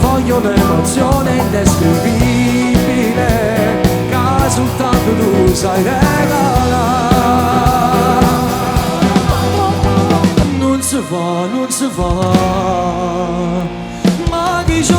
Voglio un'emozione indescrivibile che soltanto tu sai regalare. Non si fa, ma chi ci